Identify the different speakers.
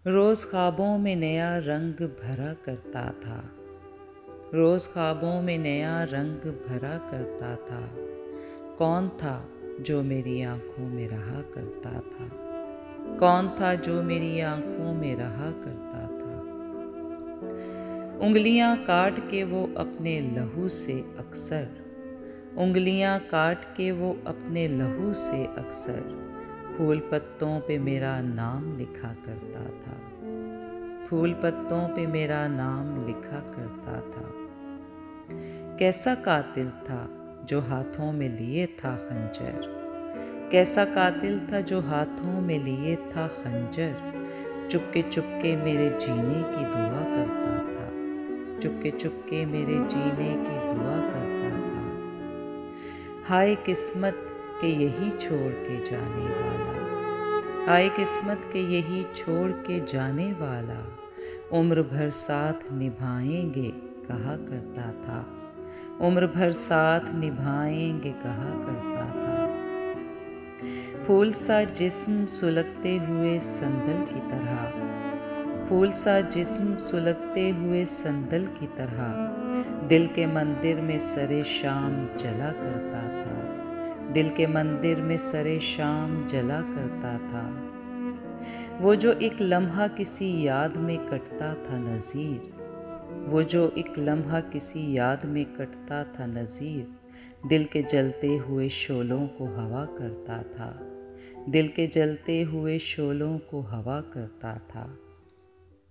Speaker 1: रोज़ ख्वाबों में नया रंग भरा करता था। रोज़ ख्वाबों में नया रंग भरा करता था। कौन था जो मेरी आँखों में रहा करता था? कौन था जो मेरी आँखों में रहा करता था? उंगलियां काट के वो अपने लहू से अक्सर, उंगलियां काट के वो अपने लहू से अक्सर फूल पत्तों पे मेरा नाम लिखा करता था। फूल पत्तों पे मेरा नाम लिखा करता था। कैसा कातिल था जो हाथों में लिए था खंजर, कैसा कातिल था जो हाथों में लिए था खंजर, चुपके चुपके मेरे जीने की दुआ करता था। चुपके चुपके मेरे जीने की दुआ करता था। हाय किस्मत के यही छोड़ के जाने वाला, हाय किस्मत के यही छोड़ के जाने वाला, उम्र भर साथ निभाएंगे कहा करता था। उम्र भर साथ निभाएंगे कहा करता था। फूल सा जिस्म सुलगते हुए संदल की तरह, फूल सा जिस्म सुलगते हुए संदल की तरह दिल के मंदिर में सरे शाम जला करता था। दिल के मंदिर में सरे शाम जला करता था। वो जो एक लम्हा किसी याद में कटता था नज़ीर, वो जो एक लम्हा किसी याद में कटता था नज़ीर, दिल के जलते हुए शोलों को हवा करता था। दिल के जलते हुए शोलों को हवा करता था।